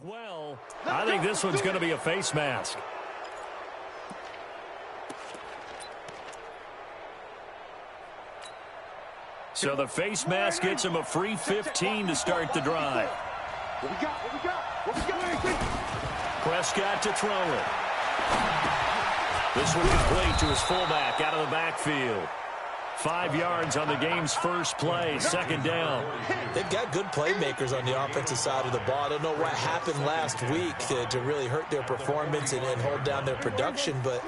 Well, I think this one's going to be a face mask. So the face mask gets him a free 15 to start the drive. What we got? Prescott to throw it. This one complete to his fullback out of the backfield. 5 yards on the game's first play, second down. They've got good playmakers on the offensive side of the ball. I don't know what happened last week to really hurt their performance and hold down their production, but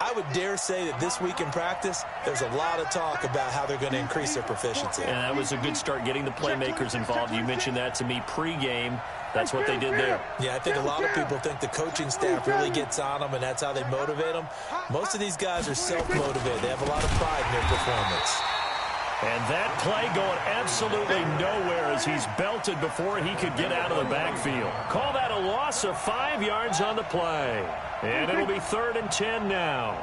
I would dare say that this week in practice, there's a lot of talk about how they're going to increase their proficiency. And that was a good start getting the playmakers involved. You mentioned that to me pregame. That's what they did there. Yeah, I think a lot of people think the coaching staff really gets on them, and that's how they motivate them. Most of these guys are self-motivated. They have a lot of pride in their performance. And that play going absolutely nowhere as he's belted before he could get out of the backfield. Call that a loss of 5 yards on the play. And it'll be 3rd and 10 now.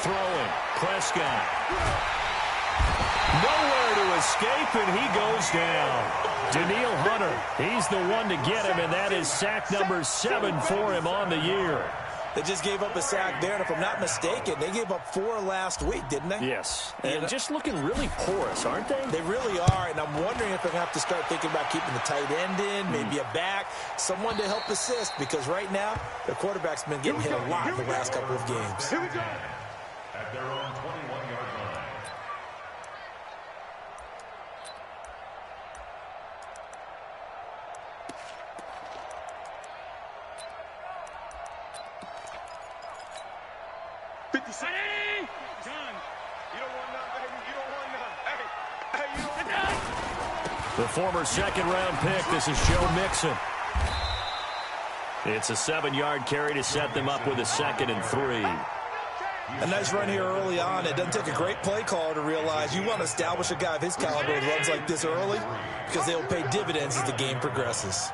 Throwing, Prescott. Nowhere to escape, and he goes down. Daniil Hunter, he's the one to get him, and that is sack number 7 for him on the year. They just gave up a sack there, and if I'm not mistaken, they gave up 4 last week, didn't they? Yes, and just looking really porous, aren't they? They really are, and I'm wondering if they're going to have to start thinking about keeping the tight end in, maybe a back, someone to help assist, because right now, their quarterback's been getting hit a lot in the last couple of games. Here we go. At their own 21-yard line. The former second-round pick, this is Joe Mixon. It's a 7-yard carry to set them up with a 2nd and 3. A nice run here early on. It doesn't take a great play caller to realize you want to establish a guy of his caliber with runs like this early because they'll pay dividends as the game progresses.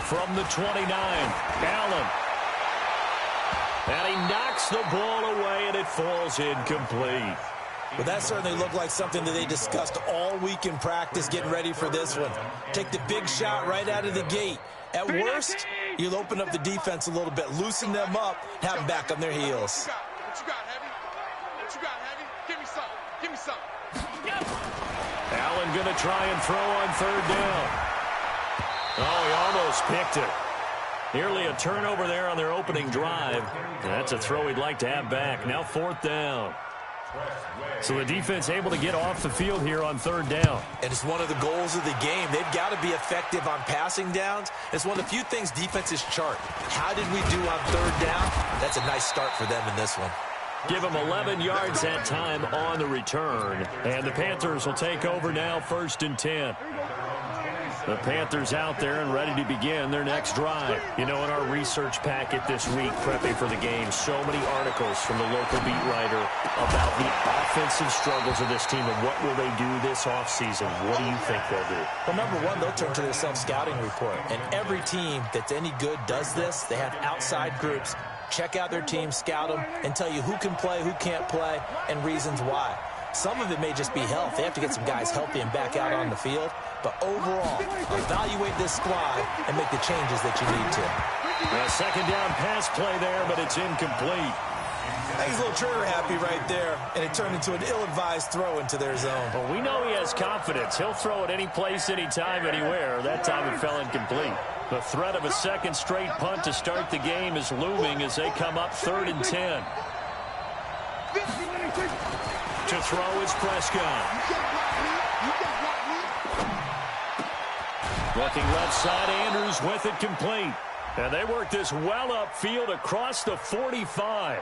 From the 29, Allen. And he knocks the ball away, and it falls incomplete. But that certainly looked like something that they discussed all week in practice getting ready for this one. Take the big shot right out of the gate. At worst, you'll open up the defense a little bit, loosen them up, have them back on their heels. What you got, Heavy? What you got, Heavy? Give me something. Give me something. Allen going to try and throw on 3rd down. Oh, he almost picked it. Nearly a turnover there on their opening drive. That's a throw he'd like to have back. Now 4th down. So the defense able to get off the field here on 3rd down. And it's one of the goals of the game. They've got to be effective on passing downs. It's one of the few things defenses chart. How did we do on 3rd down? That's a nice start for them in this one. Give them 11 yards that time on the return. And the Panthers will take over now, 1st and 10. The Panthers out there and ready to begin their next drive. You know, in our research packet this week, prepping for the game, so many articles from the local beat writer about the offensive struggles of this team and what will they do this offseason. What do you think they'll do? Well, number one, they'll turn to their self-scouting report. And every team that's any good does this. They have outside groups. Check out their team, scout them, and tell you who can play, who can't play, and reasons why. Some of it may just be health. They have to get some guys healthy and back out on the field. But overall, evaluate this squad and make the changes that you need to. A 2nd down pass play there, but it's incomplete. He's a little trigger happy right there, and it turned into an ill-advised throw into their zone. Well, we know he has confidence. He'll throw it any place, anytime, anywhere. That time it fell incomplete. The threat of a 2nd straight punt to start the game is looming as they come up 3rd and 10. To throw is Prescott. Looking left side, Andrews with it complete. And they work this well upfield across the 45.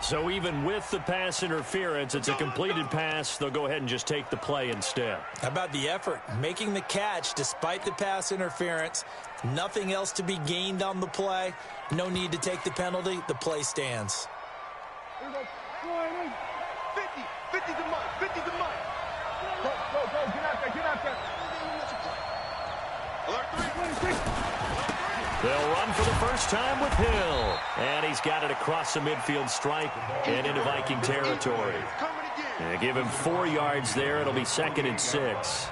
So even with the pass interference, it's a completed pass. They'll go ahead and just take the play instead. How about the effort? Making the catch despite the pass interference. Nothing else to be gained on the play. No need to take the penalty. The play stands. 50 to Mike. 50 to Mike. Go. Get out there. Alert 3. They'll run for the first time with Hill. And he's got it across the midfield stripe and into Viking territory. And give him 4 yards there. It'll be 2nd and 6.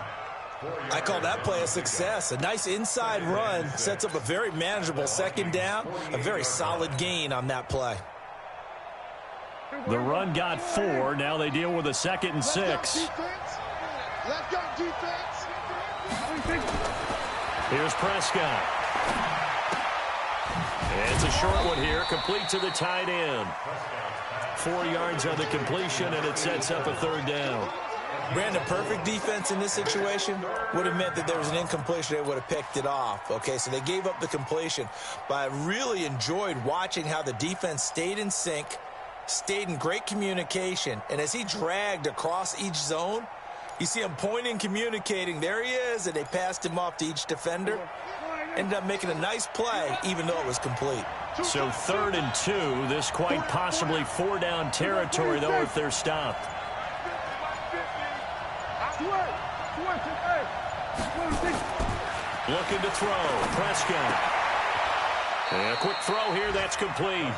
I call that play a success. A nice inside run sets up a very manageable 2nd down. A very solid gain on that play. The run got 4. Now they deal with a 2nd and 6. Here's Prescott. And it's a short one here, complete to the tight end. 4 yards on the completion, and it sets up a 3rd down. Brandon, perfect defense in this situation would have meant that there was an incompletion. They would have picked it off. Okay, so they gave up the completion. But I really enjoyed watching how the defense stayed in sync, stayed in great communication. And as he dragged across each zone, you see him pointing, communicating. There he is, and they passed him off to each defender. Ended up making a nice play, even though it was complete. So 3rd and 2. This quite possibly 4-down territory, though, if they're stopped. Looking to throw. Prescott. And a quick throw here. That's complete.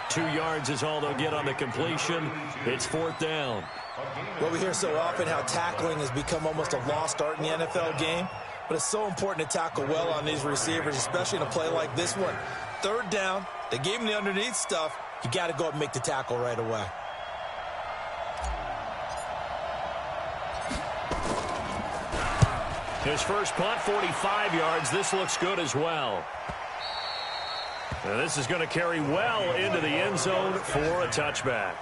2 yards is all they'll get on the completion. It's 4th down. Well, we hear so often how tackling has become almost a lost art in the NFL game. But it's so important to tackle well on these receivers, especially in a play like this one. 3rd down. They gave him the underneath stuff. You got to go up and make the tackle right away. His first punt, 45 yards. This looks good as well. Now this is going to carry well into the end zone for a touchback.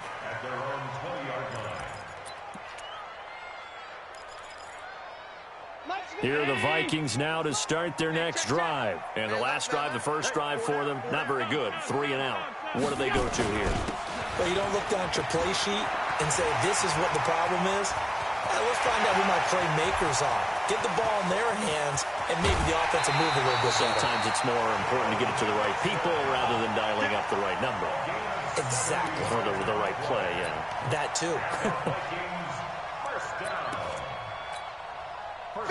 Here are the Vikings now to start their next drive. And the last drive, the first drive for them, not very good. 3 and out. What do they go to here? Well, you don't look down at your play sheet and say, this is what the problem is. Let's find out who my playmakers are. Get the ball in their hands, and maybe the offense will move a little bit better. Sometimes it's more important to get it to the right people rather than dialing up the right number. Exactly. Or the right play, yeah. That too.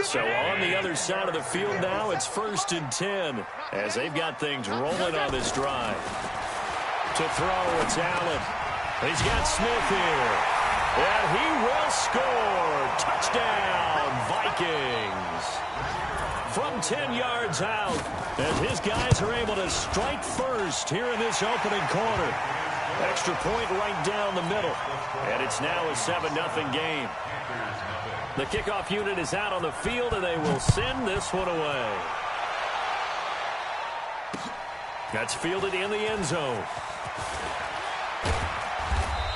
So on the other side of the field now, it's 1st and 10 as they've got things rolling on this drive. To throw, it's Allen. He's got Smith here. And he will score. Touchdown, Vikings. From 10 yards out, as his guys are able to strike first here in this opening quarter. Extra point right down the middle. And it's now a 7-0 game. The kickoff unit is out on the field, and they will send this one away. That's fielded in the end zone.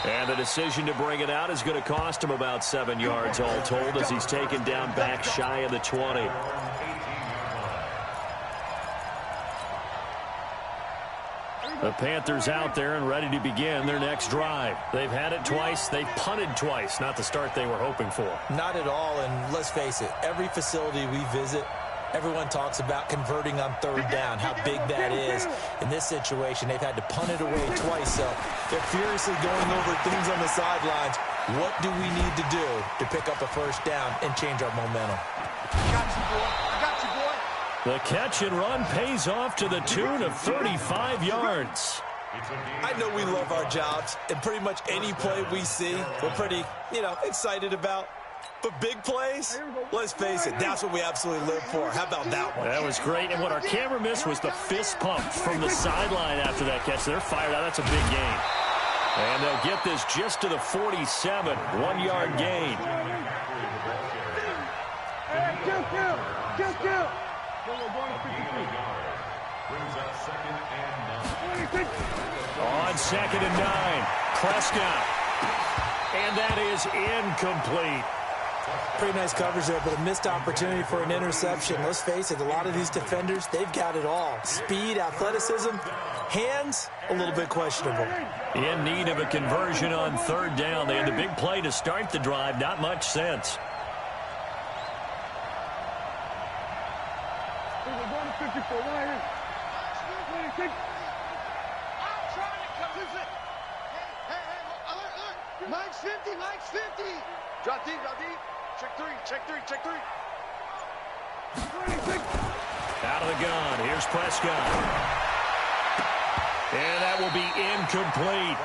And the decision to bring it out is going to cost him about 7 yards all told as he's taken down back shy of the 20. The Panthers out there and ready to begin their next drive. They've had it twice. They've punted twice. Not the start they were hoping for. Not at all, and let's face it, every facility we visit, everyone talks about converting on 3rd down, how big that is. In this situation, they've had to punt it away twice, so they're furiously going over things on the sidelines. What do we need to do to pick up a 1st down and change our momentum? Got you, boy. I got you, boy. The catch and run pays off to the tune of 35 yards. I know we love our jobs, and pretty much any play we see, we're pretty, excited about. But big plays, let's face it, that's what we absolutely live for. How about that one? That was great, and what our camera missed was the fist pump from the sideline after that catch. They're fired out. That's a big gain. And they'll get this just to the 47, 1-yard gain. On 2nd and 9, Prescott. And that is incomplete. Pretty nice coverage there, but a missed opportunity for an interception. Let's face it, a lot of these defenders, they've got it all. Speed, athleticism, hands, a little bit questionable. In need of a conversion on 3rd down. They had the big play to start the drive. Not much sense. Mike's 50, Mike's 50. Drop deep, check three. Out of the gun. Here's Prescott. And that will be incomplete.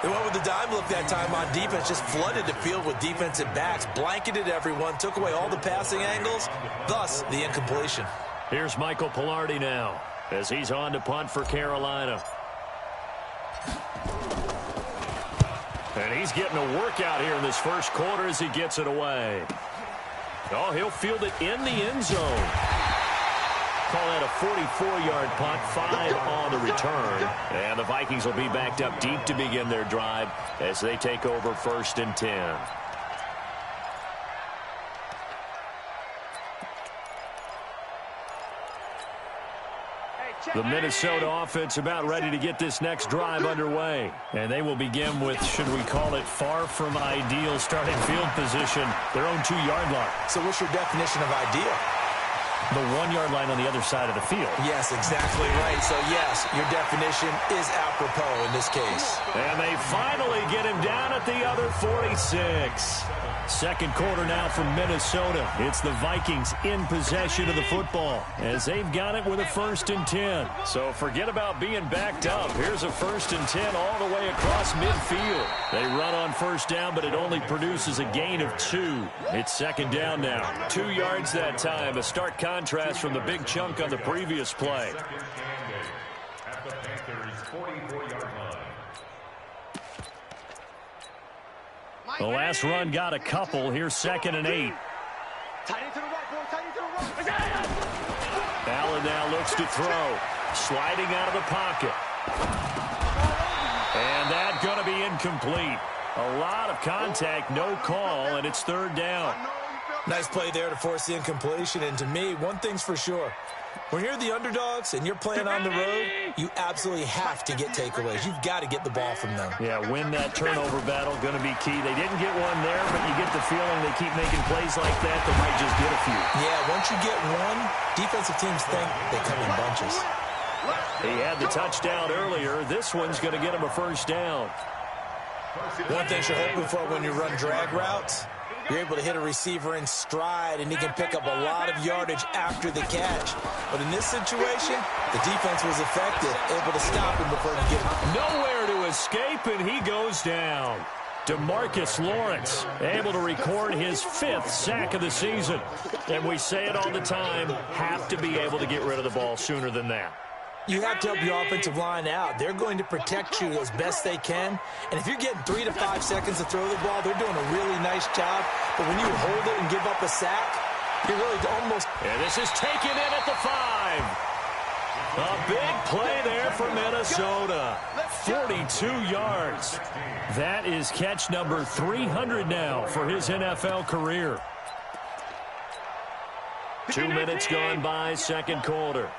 They went with the dime look that time on defense, just flooded the field with defensive backs, blanketed everyone, took away all the passing angles, thus the incompletion. Here's Michael Pilardi now as he's on to punt for Carolina. And he's getting a workout here in this first quarter as he gets it away. Oh, he'll field it in the end zone. Call that a 44-yard punt, 5 on the return. And the Vikings will be backed up deep to begin their drive as they take over 1st and 10. The Minnesota offense about ready to get this next drive underway. And they will begin with, should we call it, far from ideal starting field position, their own 2-yard line. So what's your definition of ideal? The 1-yard line on the other side of the field. Yes, exactly right. So, yes, your definition is apropos in this case. And they finally get him down at the other 46. Second quarter now from Minnesota. It's the Vikings in possession of the football as they've got it with a 1st and 10. So forget about being backed up. Here's a 1st and 10 all the way across midfield. They run on 1st down, but it only produces a gain of 2. It's 2nd down now. 2 yards that time. A stark contrast from the big chunk on the previous play. The last run got a couple. Here's 2nd and 8. Allen now looks to throw. Sliding out of the pocket. And that's going to be incomplete. A lot of contact, no call, and it's 3rd down. Nice play there to force the incompletion. And to me, one thing's for sure. When you're the underdogs and you're playing on the road, you absolutely have to get takeaways. You've got to get the ball from them. Yeah, win that turnover battle, going to be key. They didn't get one there, but you get the feeling they keep making plays like that, they might just get a few. Yeah, once you get one, defensive teams think they come in bunches. He had the touchdown earlier. This one's going to get him a 1st down. One thing you're hoping for when you run drag routes, you're able to hit a receiver in stride, and he can pick up a lot of yardage after the catch. But in this situation, the defense was effective, able to stop him before he get him. Nowhere to escape, and he goes down. DeMarcus Lawrence able to record his 5th sack of the season. And we say it all the time, have to be able to get rid of the ball sooner than that. You have to help your offensive line out. They're going to protect you as best they can. And if you're getting 3 to 5 seconds to throw the ball, they're doing a really nice job. But when you hold it and give up a sack, you're really almost... And this is taken in at the 5. A big play there for Minnesota. 42 yards. That is catch number 300 now for his NFL career. 2 minutes gone by, second quarter.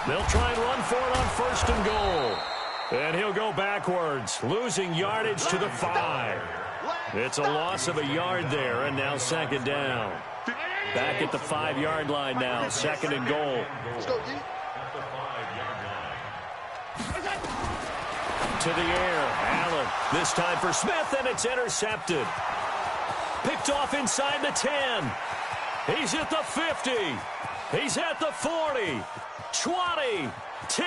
They'll try and run for it on 1st and goal. And he'll go backwards, losing yardage to the 5. It's a loss of a yard there, and now 2nd down. Back at the 5-yard line now, 2nd and goal. To the air, Allen. This time for Smith, and it's intercepted. Picked off inside the 10. He's at the 50. He's at the 40. 20, 10,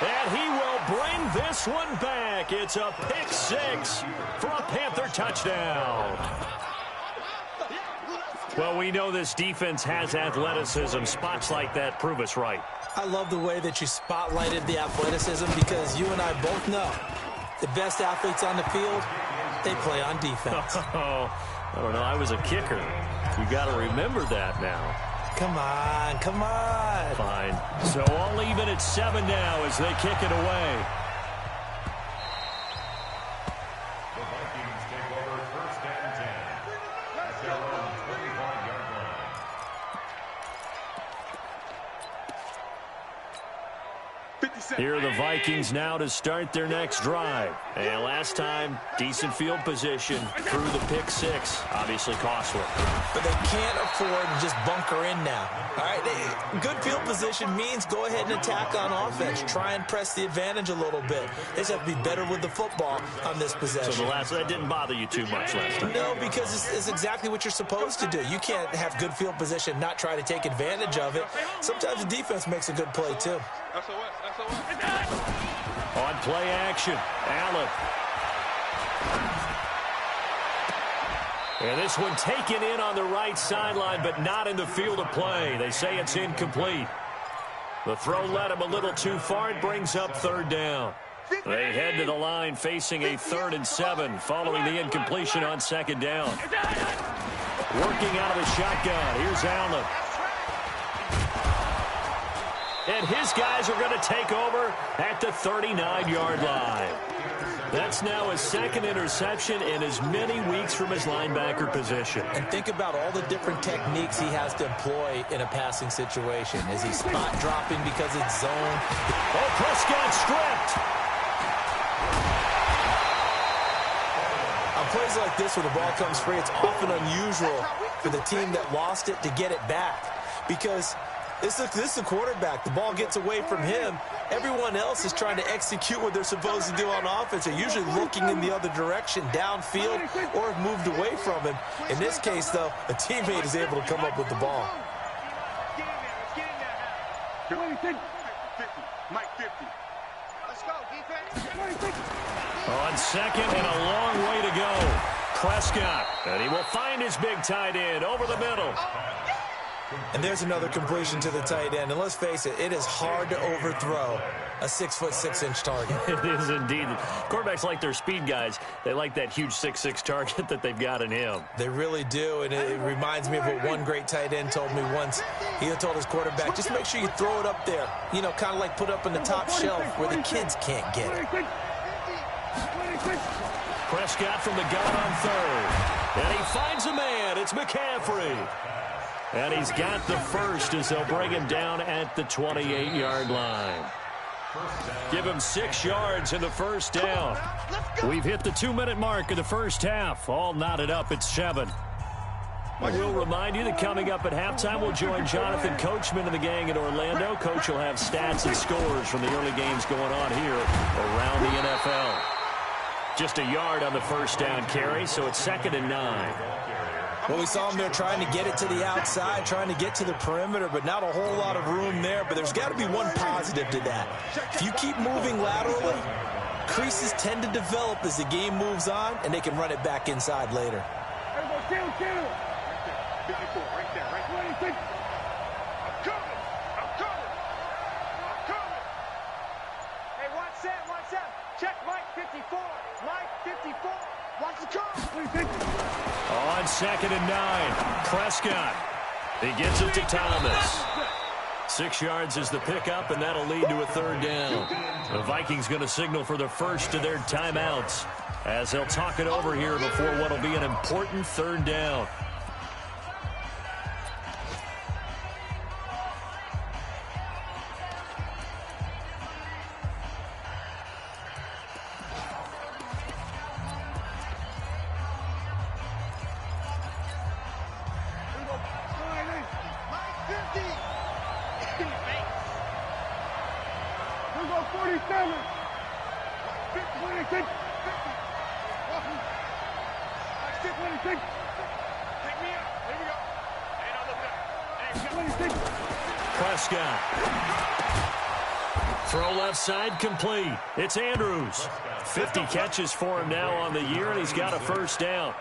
and he will bring this one back. It's a pick 6 for a Panther touchdown. Well, we know this defense has athleticism. Spots like that prove us right. I love the way that you spotlighted the athleticism because you and I both know the best athletes on the field, they play on defense. Oh, I don't know. I was a kicker. You got to remember that now. Come on, come on. Fine. So all even at 7 now as they kick it away. The Vikings take over 1st and 10 at their own 25-yard line. 56. Here are the Vikings now to start their next drive. And last time, decent field position through the pick six. Obviously costly. But they can't afford to just bunker in now. All right, good field position means go ahead and attack on offense. Try and press the advantage a little bit. They just have to be better with the football on this possession. So that didn't bother you too much last time? No, because it's exactly what you're supposed to do. You can't have good field position, not try to take advantage of it. Sometimes the defense makes a good play, too. On play action, Allen. And this one taken in on the right sideline, but not in the field of play. They say it's incomplete. The throw led him a little too far. It brings up third down. They head to the line facing a 3rd and 7 following the incompletion on second down. Working out of the shotgun. Here's Allen. And his guys are going to take over at the 39-yard line. That's now his second interception in as many weeks from his linebacker position. And think about all the different techniques he has to employ in a passing situation. Is he spot dropping because it's zone? Oh, Prescott stripped. On plays like this where the ball comes free, it's often unusual for the team that lost it to get it back. Because this is the quarterback. The ball gets away from him. Everyone else is trying to execute what they're supposed to do on offense. They're usually looking in the other direction, downfield, or have moved away from him. In this case, though, a teammate is able to come up with the ball. On second and a long way to go. Prescott, and he will find his big tight end over the middle. And there's another completion to the tight end. And let's face it, it is hard to overthrow a 6'6" target. It is indeed. Quarterbacks like their speed guys. They like that huge 6'6" target that they've got in him. They really do, and it reminds me of what one great tight end told me once. He told his quarterback, just make sure you throw it up there. You know, kind of like put up in the top shelf where the kids can't get it. Prescott from the gun on third. And he finds a man. It's McCaffrey. And he's got the first as they'll bring him down at the 28-yard line. Give him 6 yards in the first down. We've hit the 2-minute mark of the first half. All knotted up at 7. I will remind you that coming up at halftime, we'll join Jonathan Coachman and the gang in Orlando. Coach will have stats and scores from the early games going on here around the NFL. Just a yard on the first down carry, so it's 2nd and 9. Well, we saw him there trying to get it to the outside, trying to get to the perimeter, but not a whole lot of room there. But there's got to be one positive to that. If you keep moving laterally, creases tend to develop as the game moves on, and they can run it back inside later. Hey, watch that. Check Mike 54. Mike 54. Watch the call. On 2nd and 9, Prescott. He gets it to Thomas. 6 yards is the pickup, and that'll lead to a 3rd down. The Vikings going to signal for the first of their timeouts as they'll talk it over here before what will be an important 3rd down. Prescott. Throw left side complete. It's Andrews. 50 catches for him now on the year, and he's got a first down.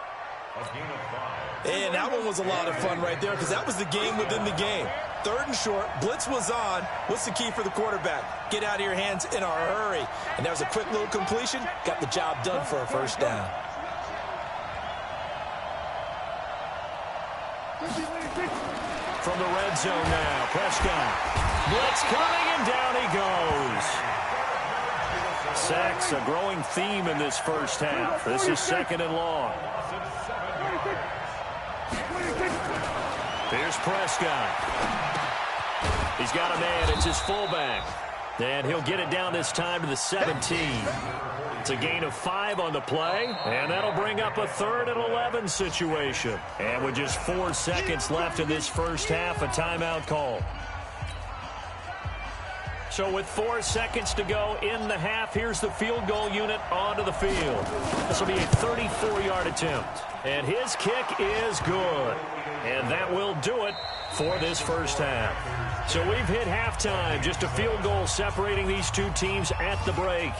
And that one was a lot of fun right there because that was the game within the game. 3rd and short. Blitz was on. What's the key for the quarterback? Get out of your hands in a hurry. And that was a quick little completion. Got the job done for a first down. From the red zone now, Prescott. Blitz coming, and down he goes. Sacks, a growing theme in this first half. This is 2nd and long. Here's Prescott. He's got a man. It's his fullback. And he'll get it down this time to the 17. It's a gain of 5 on the play, and that'll bring up a 3rd and 11 situation. And with just 4 seconds left in this first half, a timeout call. So with 4 seconds to go in the half, here's the field goal unit onto the field. This will be a 34-yard attempt. And his kick is good. And that will do it for this first half. So we've hit halftime. Just a field goal separating these two teams at the break.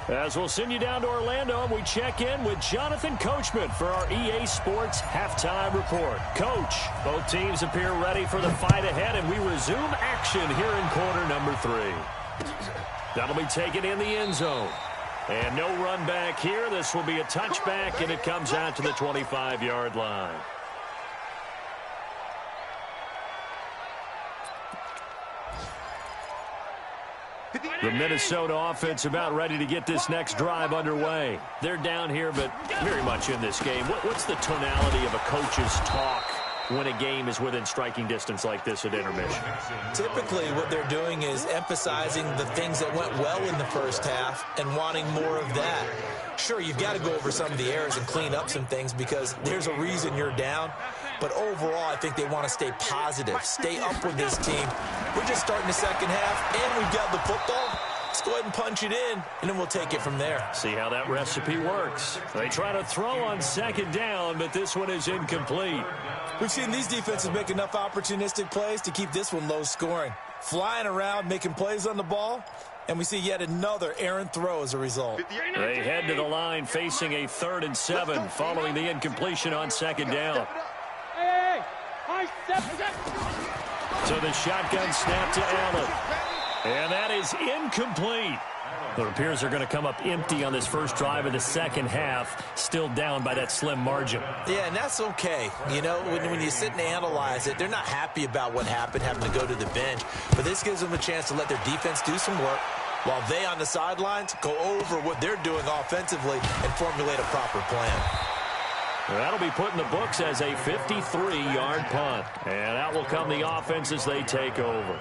As we'll send you down to Orlando, and we check in with Jonathan Coachman for our EA Sports Halftime Report. Coach, both teams appear ready for the fight ahead, and we resume action here in quarter number 3. That'll be taken in the end zone. And no run back here. This will be a touchback, and it comes out to the 25-yard line. The Minnesota offense about ready to get this next drive underway. They're down here, but very much in this game. What's the tonality of a coach's talk when a game is within striking distance like this at intermission? Typically, what they're doing is emphasizing the things that went well in the first half and wanting more of that. Sure, you've got to go over some of the errors and clean up some things because there's a reason you're down. But overall, I think they want to stay positive, stay up with this team. We're just starting the second half, and we've got the football. Let's go ahead and punch it in, and then we'll take it from there. See how that recipe works. They try to throw on second down, but this one is incomplete. We've seen these defenses make enough opportunistic plays to keep this one low scoring. Flying around, making plays on the ball, and we see yet another errant throw as a result. They head to the line facing a 3rd and 7 following the incompletion on second down. So the shotgun snap to Allen. And that is incomplete. It appears they're going to come up empty on this first drive of the second half, still down by that slim margin. Yeah, and that's okay. You know, when you sit and analyze it, they're not happy about what happened, having to go to the bench. But this gives them a chance to let their defense do some work while they on the sidelines go over what they're doing offensively and formulate a proper plan. That'll be put in the books as a 53-yard punt. And out will come the offense as they take over.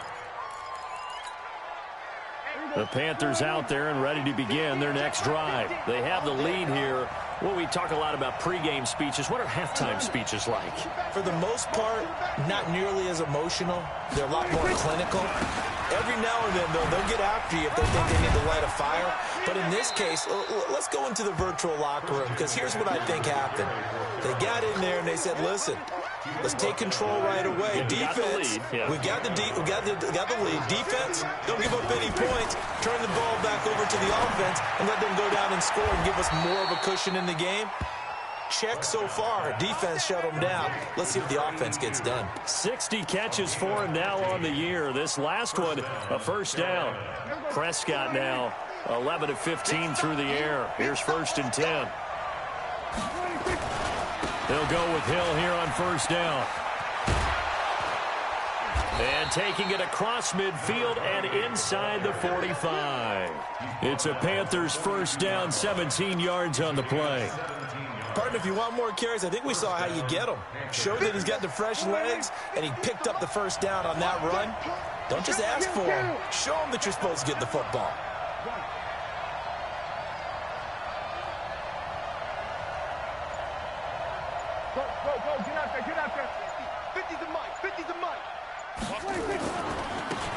The Panthers out there and ready to begin their next drive. They have the lead here. Well, we talk a lot about pregame speeches. What are halftime speeches like? For the most part, not nearly as emotional. They're a lot more clinical. Every now and then, though, they'll get after you if they think they need to light a fire. But in this case, let's go into the virtual locker room, because here's what I think happened. They got in there and they said, listen, let's take control right away. Defense, we got the lead. Defense, don't give up any points. Turn the ball back over to the offense and let them go down and score and give us more of a cushion in the game. Check so far. Defense shut them down. Let's see if the offense gets done. 60 catches for him now on the year. This last one, a first down. Prescott now 11 of 15 through the air. Here's 1st and 10. They'll go with Hill here on first down. And taking it across midfield and inside the 45. It's a Panthers first down, 17 yards on the play. Partner, if you want more carries, I think we saw how you get him. Show that he's got the fresh legs, and he picked up the first down on that run. Don't just ask for him. Show him that you're supposed to get the football. Go, get out there. 50's the mic, 50's the mic.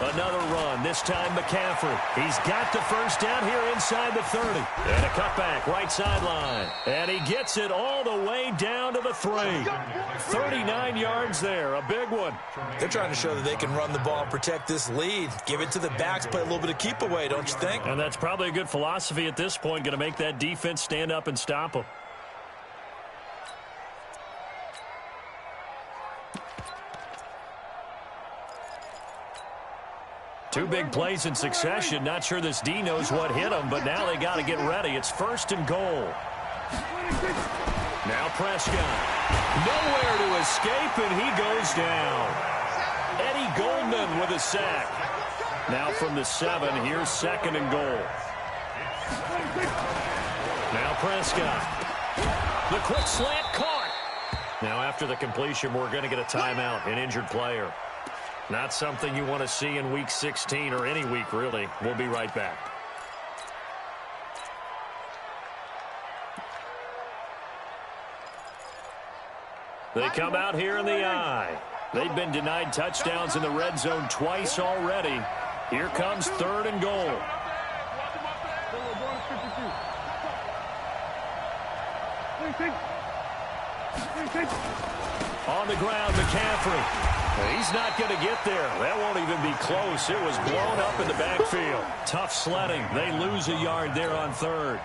Another run, this time McCaffrey. He's got the first down here inside the 30. And a cutback, right sideline. And he gets it all the way down to the 3. 39 yards there, a big one. They're trying to show that they can run the ball and protect this lead. Give it to the backs, play a little bit of keep away, don't you think? And that's probably a good philosophy at this point, going to make that defense stand up and stop them. Two big plays in succession. Not sure this D knows what hit him, but now they got to get ready. It's 1st and goal. Now Prescott. Nowhere to escape, and he goes down. Eddie Goldman with a sack. Now from the 7, here's 2nd and goal. Now Prescott. The quick slant caught. Now after the completion, we're going to get a timeout, an injured player. Not something you want to see in Week 16 or any week, really. We'll be right back. They come out here in the eye. They've been denied touchdowns in the red zone twice already. Here comes 3rd and goal. On the ground, McCaffrey. He's not going to get there. That won't even be close. It was blown up in the backfield. Tough sledding. They lose a yard there on 3rd.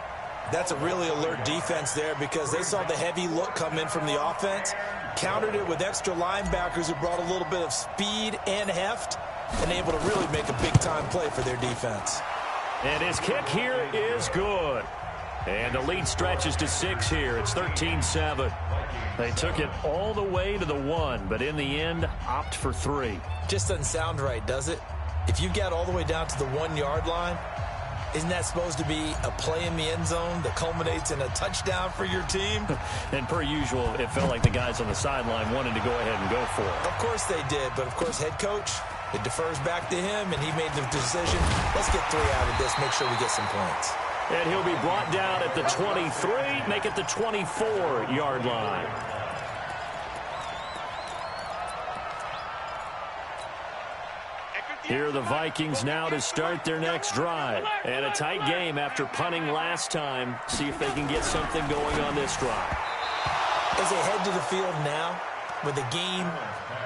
That's a really alert defense there because they saw the heavy look come in from the offense, countered it with extra linebackers who brought a little bit of speed and heft, and able to really make a big-time play for their defense. And his kick here is good. And the lead stretches to 6 here. It's 13-7. They took it all the way to the 1, but in the end, opt for 3. Just doesn't sound right, does it? If you get all the way down to the 1-yard line, isn't that supposed to be a play in the end zone that culminates in a touchdown for your team? And per usual, it felt like the guys on the sideline wanted to go ahead and go for it. Of course they did, but of course head coach, it defers back to him, and he made the decision, let's get 3 out of this, make sure we get some points. And he'll be brought down at the 23, make it the 24-yard line. Here are the Vikings now to start their next drive. And a tight game after punting last time. See if they can get something going on this drive. As they head to the field now, with the game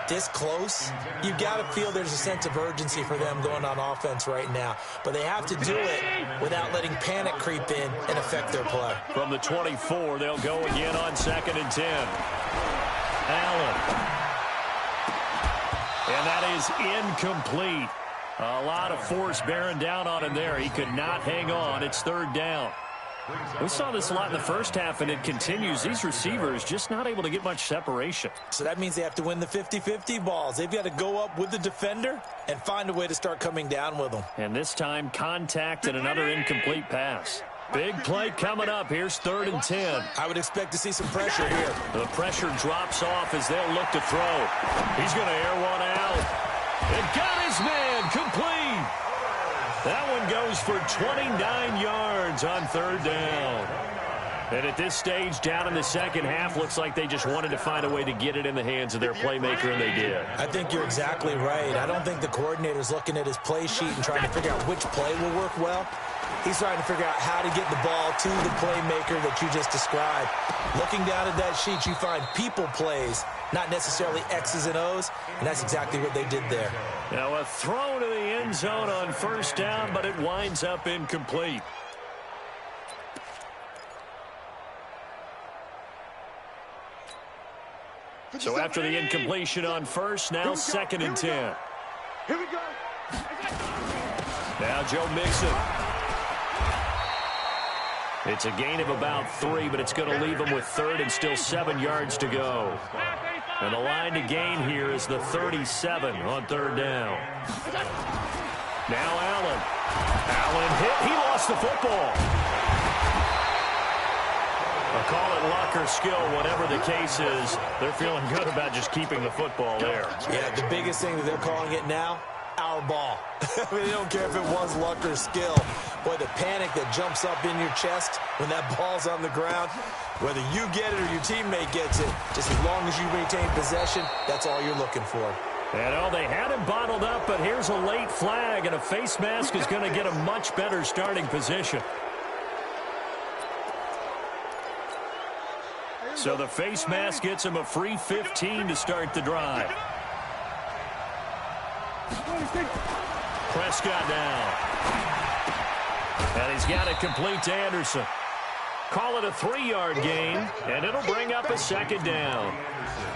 this close, you've got to feel there's a sense of urgency for them going on offense right now. But they have to do it without letting panic creep in and affect their play. From the 24, they'll go again on 2nd and 10. Allen. And that is incomplete. A lot of force bearing down on him there. He could not hang on. It's 3rd down. We saw this a lot in the first half, and it continues. These receivers just not able to get much separation. So that means they have to win the 50-50 balls. They've got to go up with the defender and find a way to start coming down with them. And this time, contact and another incomplete pass. Big play coming up. Here's 3rd and 10. I would expect to see some pressure here. The pressure drops off as they'll look to throw. He's going to air one out. And got his man complete. That one goes for 29 yards on 3rd down. And at this stage, down in the second half, looks like they just wanted to find a way to get it in the hands of their playmaker, and they did. I think you're exactly right. I don't think the coordinator's looking at his play sheet and trying to figure out which play will work well. He's trying to figure out how to get the ball to the playmaker that you just described. Looking down at that sheet, you find people plays, not necessarily X's and O's, and that's exactly what they did there. Now a throw to the end zone on 1st down, but it winds up incomplete. So after the incompletion on 1st, now 2nd and 10. Here we go. Now Joe Mixon. It's a gain of about 3, but it's going to leave them with 3rd and still 7 yards to go. And the line to gain here is the 37 on 3rd down. Now Allen. Allen hit. He lost the football. I'll call it luck or skill, whatever the case is. They're feeling good about just keeping the football there. Yeah, the biggest thing that they're calling it now, our ball. I mean, they don't care if it was luck or skill. Boy, the panic that jumps up in your chest when that ball's on the ground, whether you get it or your teammate gets it, just as long as you maintain possession, that's all you're looking for. And oh, they had him bottled up, but here's a late flag, and a face mask is going to get a much better starting position. So the face mask gets him a free 15 to start the drive. Prescott now. And he's got it complete to Anderson. Call it a 3-yard gain, and it'll bring up a 2nd down.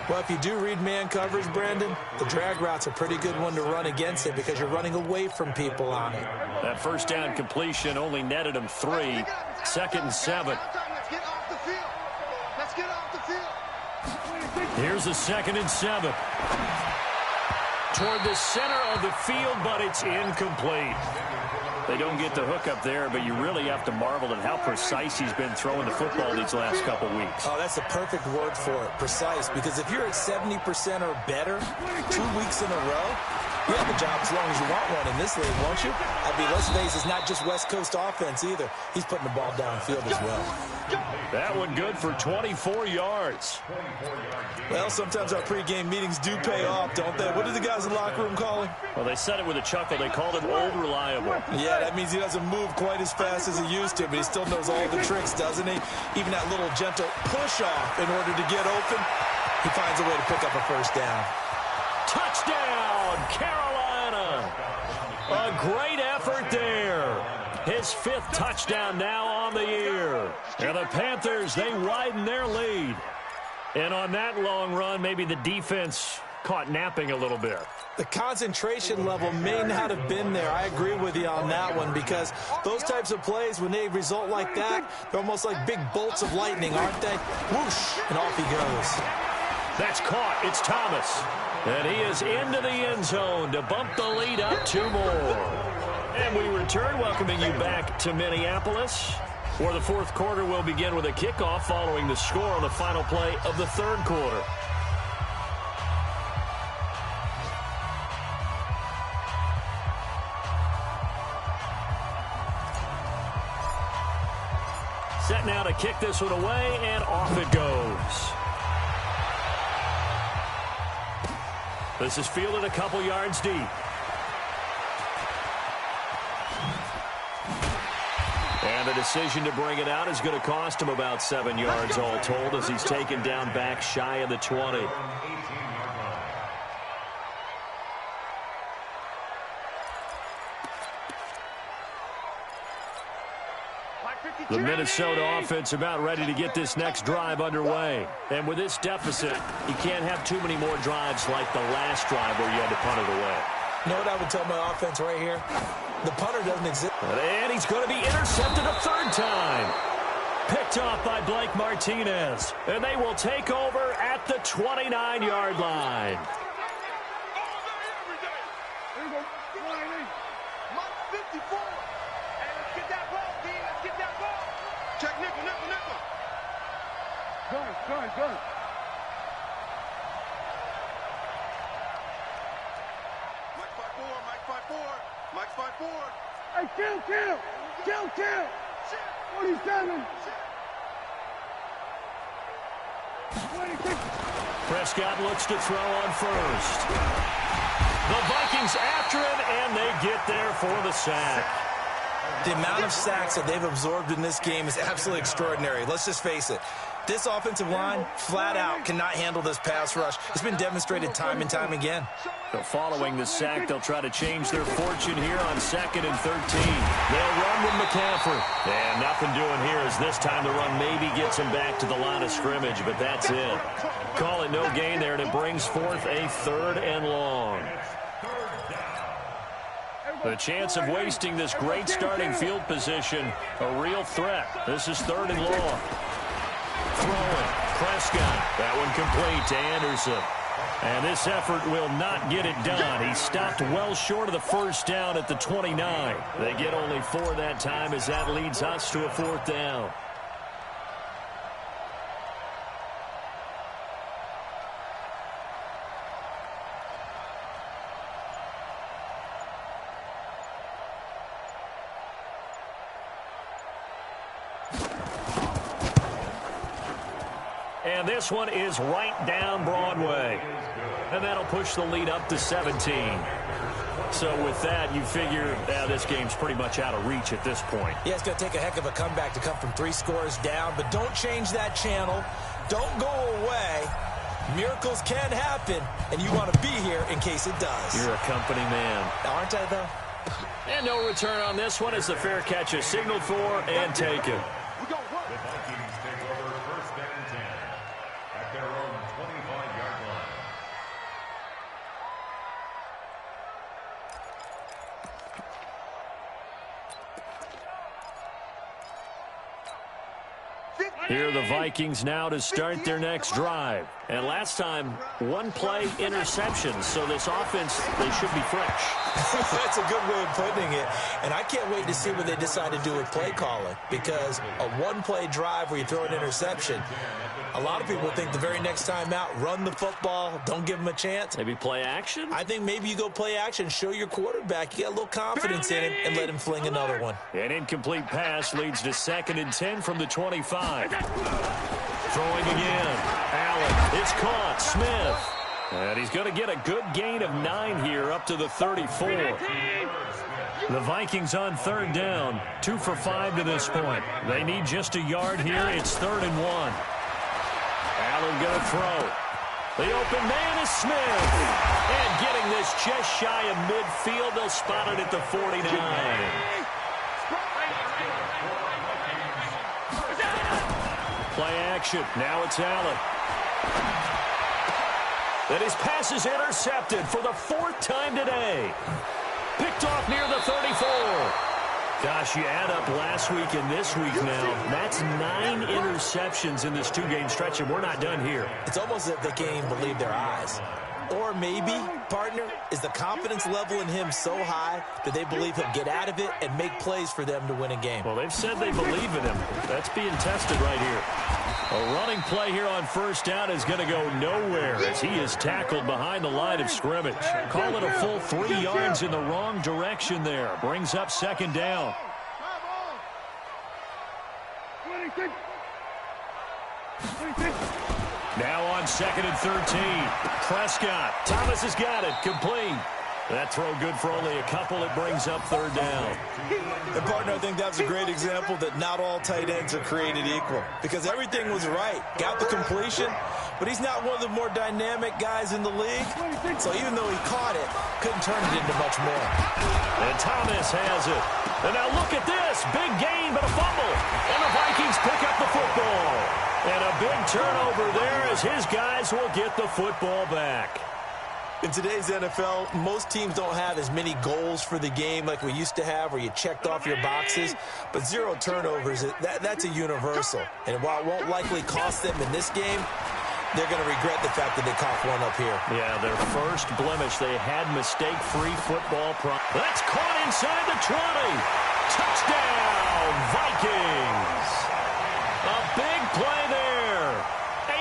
Well, if you do read man coverage, Brandon, the drag route's a pretty good one to run against it because you're running away from people on it. That 1st down completion only netted him 3. 2nd and 7. Here's a 2nd and 7. Toward the center of the field, but it's incomplete. They don't get the hook up there, but you really have to marvel at how precise he's been throwing the football these last couple weeks. Oh, that's the perfect word for it, precise, because if you're at 70% or better 2 weeks in a row, You have a job as long as you want one in this league, won't you? I mean, let's face it, it's not just West Coast offense either. He's putting the ball downfield as well. That one good for 24 yards. Well, sometimes our pregame meetings do pay off, don't they? What do the guys in the locker room call him? Well, they said it with a chuckle. They called him Old Reliable. Yeah, that means he doesn't move quite as fast as he used to, but he still knows all the tricks, doesn't he? Even that little gentle push-off in order to get open, he finds a way to pick up a first down. Touchdown, Carolina! A great effort there. His 5th touchdown now on the year. And the Panthers, they widen their lead. And on that long run, maybe the defense caught napping a little bit. The concentration level may not have been there. I agree with you on that one, because those types of plays, when they result like that, they're almost like big bolts of lightning, aren't they? Whoosh, and off he goes. That's caught. It's Thomas. And he is into the end zone to bump the lead up 2 more. And we return, welcoming you back to Minneapolis, where the 4th quarter will begin with a kickoff following the score on the final play of the 3rd quarter. Set now to kick this one away, and off it goes. This is fielded a couple yards deep. And the decision to bring it out is going to cost him about 7 yards all told, as he's taken down back shy of the 20. The Minnesota offense about ready to get this next drive underway. And with this deficit, you can't have too many more drives like the last drive where you had to punt it away. You know what I would tell my offense right here? The punter doesn't exist. And he's going to be intercepted a 3rd time. Picked off by Blake Martinez. And they will take over at the 29-yard line. Check nickel, nickel, nickel. Good. Mike 5-4. Hey, kill. 47. 26. Prescott looks to throw on first. The Vikings after him, and they get there for the sack. The amount of sacks that they've absorbed in this game is absolutely extraordinary. Let's just face it. This offensive line, flat out, cannot handle this pass rush. It's been demonstrated time and time again. So following the sack, they'll try to change their fortune here on 2nd and 13. They'll run with McCaffrey. And nothing doing here as this time the run maybe gets him back to the line of scrimmage, but that's it. Call it no gain there, and it brings forth a 3rd and long. The chance of wasting this great starting field position, a real threat. This is 3rd and long. Throwing, Prescott. That one complete to Anderson. And this effort will not get it done. He stopped well short of the first down at the 29. They get only 4 that time, as that leads us to a 4th down. And this one is right down Broadway. And that'll push the lead up to 17. So with that, you figure this game's pretty much out of reach at this point. Yeah, it's going to take a heck of a comeback to come from 3 scores down. But don't change that channel. Don't go away. Miracles can happen, and you want to be here in case it does. You're a company man. Aren't I, though? And no return on this one as the fair catch is signaled for and taken. The Vikings take over 1st and 10 at their own 25-yard line. Here are the Vikings now to start their next drive. And last time, one play interception. So this offense, they should be fresh. That's a good way of putting it. And I can't wait to see what they decide to do with play calling, because a one-play drive where you throw an interception, a lot of people think the very next time out, run the football, don't give them a chance. Maybe play action? I think maybe you go play action, show your quarterback you got a little confidence in him, and let him fling another one. An incomplete pass leads to 2nd and 10 from the 25. Throwing again. Allen, it's caught. Smith. And he's going to get a good gain of 9 here up to the 34. The Vikings on 3rd down. 2 for 5 to this point. They need just a yard here. It's 3rd and 1. Allen going to throw. The open man is Smith. And getting this just shy of midfield. They'll spot it at the 49. Play action. Now it's Allen. And his pass is intercepted for the 4th time today. Picked off near the 34. Gosh, you add up last week and this week now. That's 9 interceptions in this 2-game stretch, and we're not done here. It's almost as if they can't even believe their eyes. Or maybe, partner, is the confidence level in him so high that they believe he'll get out of it and make plays for them to win a game. Well, they've said they believe in him. That's being tested right here. A running play here on 1st down is going to go nowhere as he is tackled behind the line of scrimmage. Call it a full 3 yards in the wrong direction there. Brings up 2nd down. Now on 2nd and 13. Prescott. Thomas has got it. Complete. That throw good for only a couple. It brings up 3rd down. And, partner, I think that's a great example that not all tight ends are created equal, because everything was right. Got the completion, but he's not one of the more dynamic guys in the league. So even though he caught it, couldn't turn it into much more. And Thomas has it. And now look at this. Big gain, but a fumble. And the Vikings pick up the football. And a big turnover there as his guys will get the football back. In today's NFL, most teams don't have as many goals for the game like we used to have, where you checked off your boxes. But 0 turnovers, that's a universal. And while it won't likely cost them in this game, they're going to regret the fact that they coughed one up here. Yeah, their first blemish. They had mistake-free football. That's caught inside the 20. Touchdown, Vikings. A big play there.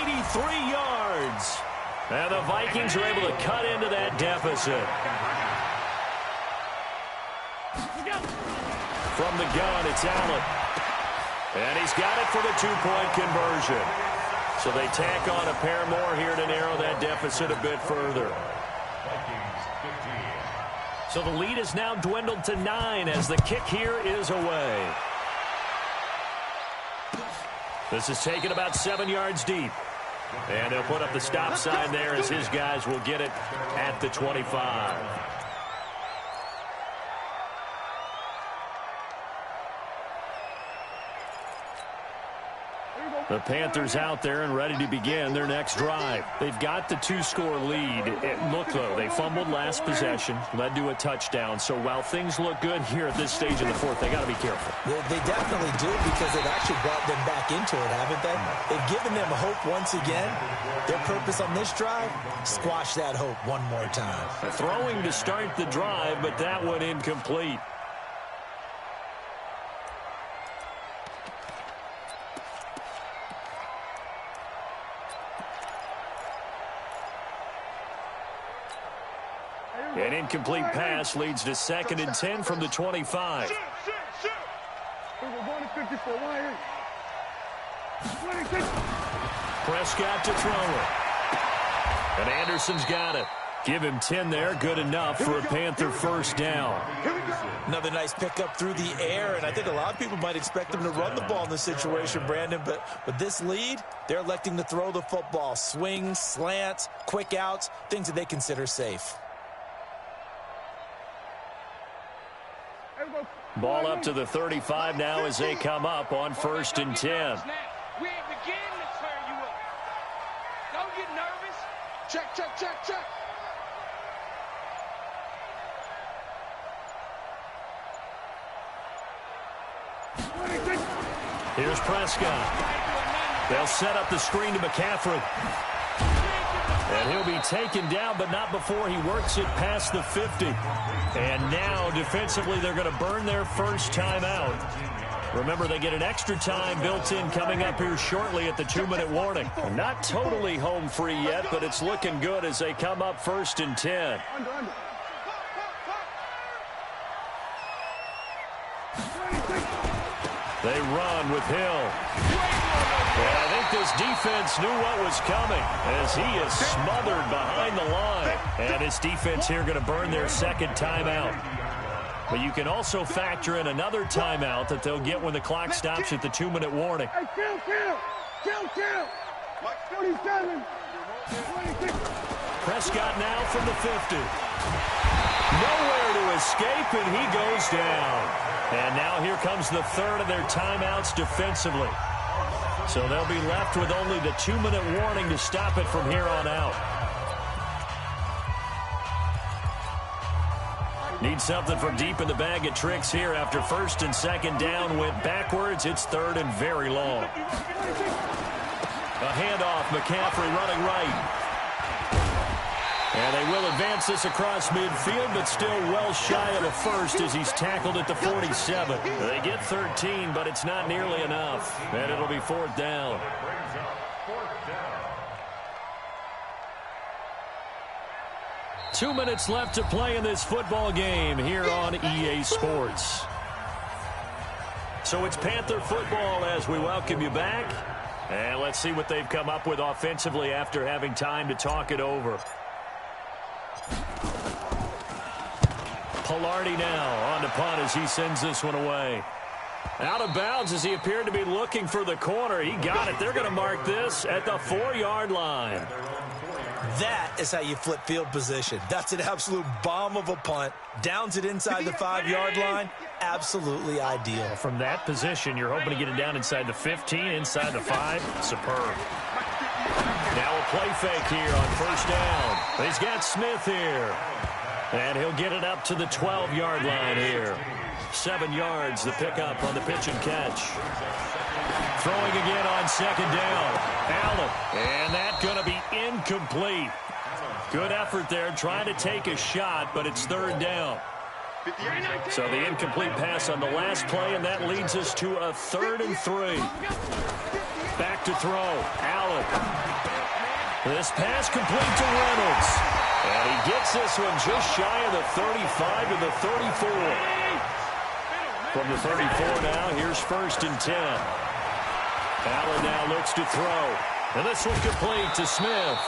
83 yards. And the Vikings are able to cut into that deficit. From the gun, it's Allen. And he's got it for the 2-point conversion. So they tack on a pair more here to narrow that deficit a bit further. So the lead is now dwindled to 9 as the kick here is away. This is taken about 7 yards deep. And they'll put up the stop sign there as his guys will get it at the 25. The Panthers out there and ready to begin their next drive. They've got the 2-score lead. Look, though, they fumbled last possession, led to a touchdown. So while things look good here at this stage in the 4th, they got to be careful. They definitely do, because they've actually brought them back into it, haven't they? They've given them hope once again. Their purpose on this drive, squash that hope one more time. Throwing to start the drive, but that one incomplete. An incomplete pass leads to 2nd and 10 from the 25. Prescott to throw it. And Anderson's got it. Give him 10 there. Good enough for a Panther 1st down. Another nice pickup through the air, and I think a lot of people might expect them to run the ball in this situation, Brandon, but with this lead, they're electing to throw the football. Swings, slants, quick outs, things that they consider safe. Ball up to the 35 now as they come up on 1st and 10. We ain't beginning to turn you up. Don't get nervous. Check, check, check, check. Here's Prescott. They'll set up the screen to McCaffrey. And he'll be taken down, but not before he works it past the 50. And now, defensively, they're going to burn their first timeout. Remember, they get an extra time built in coming up here shortly at the 2-minute warning. Not totally home free yet, but it's looking good as they come up 1st and 10. They run with Hill. And I think this defense knew what was coming as he is smothered behind the line. And this defense here going to burn their second timeout. But you can also factor in another timeout that they'll get when the clock stops at the 2-minute warning. Hey, kill. 47. Prescott now from the 50. Nowhere to escape, and he goes down. And now here comes the third of their timeouts defensively. So they'll be left with only the 2-minute warning to stop it from here on out. Need something from deep in the bag of tricks here after 1st and 2nd down went backwards. It's 3rd and very long. A handoff, McCaffrey running right. And they will advance this across midfield, but still well shy of a first as he's tackled at the 47. They get 13, but it's not nearly enough. And it'll be 4th down. 2 minutes left to play in this football game here on EA Sports. So it's Panther football as we welcome you back. And let's see what they've come up with offensively after having time to talk it over. Pilardi now on to punt as he sends this one away. Out of bounds as he appeared to be looking for the corner. He got it. They're going to mark this at the 4-yard line. That is how you flip field position. That's an absolute bomb of a punt. Downs it inside the 5-yard line. Absolutely ideal. From that position, you're hoping to get it down inside the 15, inside the 5. Superb. Now a play fake here on 1st down. He's got Smith here. And he'll get it up to the 12-yard line here. 7 yards, the pickup on the pitch and catch. Throwing again on 2nd down. Allen. And that's going to be incomplete. Good effort there, trying to take a shot, but it's 3rd down. So the incomplete pass on the last play, and that leads us to a 3rd and 3. Back to throw. Allen. This pass complete to Reynolds. And he gets this one just shy of the 35 to the 34. From the 34 now, here's 1st and 10. Allen now looks to throw. And this one complete to Smith.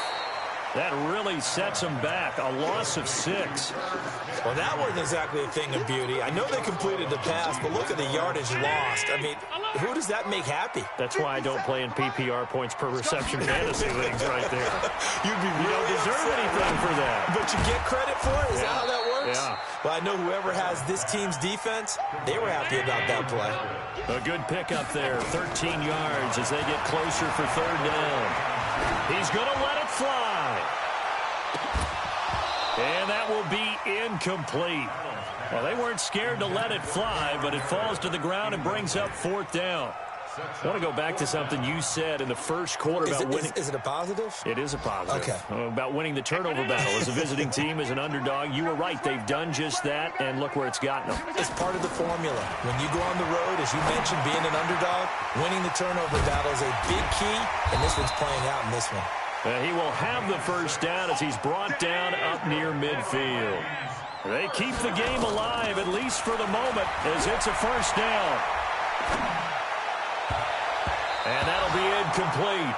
That really sets him back. A loss of 6. Well, that wasn't exactly a thing of beauty. I know they completed the pass, but look at the yardage lost. I mean, who does that make happy? That's why I don't play in PPR points per reception fantasy leagues right there. You don't deserve anything for that. But you get credit for it? Is that how that works? Yeah. Well, I know whoever has this team's defense, they were happy about that play. A good pickup there, 13 yards as they get closer for 3rd down. He's going to let it fly. And that will be incomplete. Well, they weren't scared to let it fly, but it falls to the ground and brings up 4th down. I want to go back to something you said in the first quarter about winning. Is it a positive? It is a positive. Okay. About winning the turnover battle as a visiting team, as an underdog. You were right. They've done just that, and look where it's gotten them. It's part of the formula. When you go on the road, as you mentioned, being an underdog, winning the turnover battle is a big key, and this one's playing out in this one. He will have the 1st down as he's brought down up near midfield. They keep the game alive, at least for the moment, as it's a 1st down. And that'll be incomplete.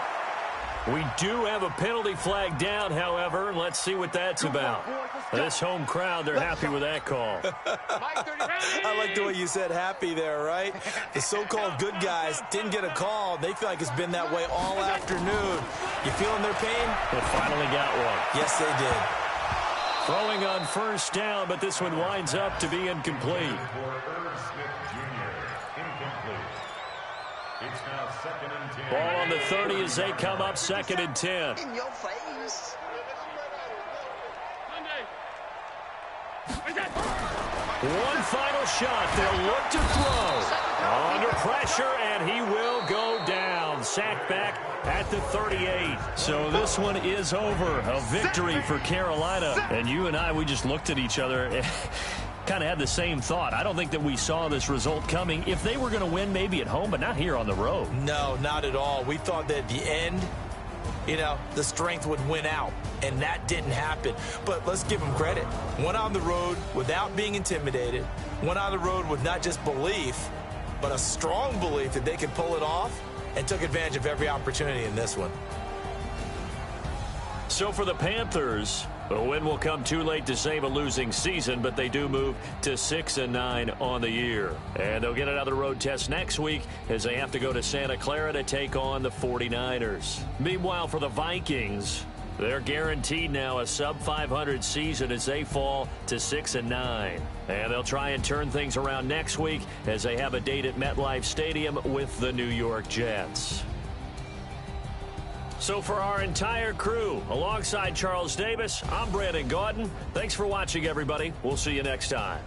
We do have a penalty flag down, however. Let's see what that's about. This home crowd, they're happy with that call. I like the way you said happy there, right? The so-called good guys didn't get a call. They feel like it's been that way all afternoon. You feeling their pain? They finally got one. Yes, they did. Throwing on 1st down, but this one winds up to be incomplete. Ball on the 30 as they come up 2nd and 10. In your face. One final shot. They'll look to throw. Under pressure, and he will go down. and sacked back at the 38. So this one is over. A victory for Carolina. And you and I, we just looked at each other and kind of had the same thought. I don't think that we saw this result coming. If they were going to win, maybe at home, but not here on the road. No, not at all. We thought that at the end, you know, the strength would win out, and that didn't happen. But let's give them credit. Went on the road without being intimidated. Went on the road with not just belief, but a strong belief that they could pull it off, and took advantage of every opportunity in this one. So for the Panthers, a win will come too late to save a losing season, but they do move to 6-9 on the year. And they'll get another road test next week as they have to go to Santa Clara to take on the 49ers. Meanwhile, for the Vikings, they're guaranteed now a sub-500 season as they fall to 6-9. And they'll try and turn things around next week as they have a date at MetLife Stadium with the New York Jets. So for our entire crew, alongside Charles Davis, I'm Brandon Gaudin. Thanks for watching, everybody. We'll see you next time.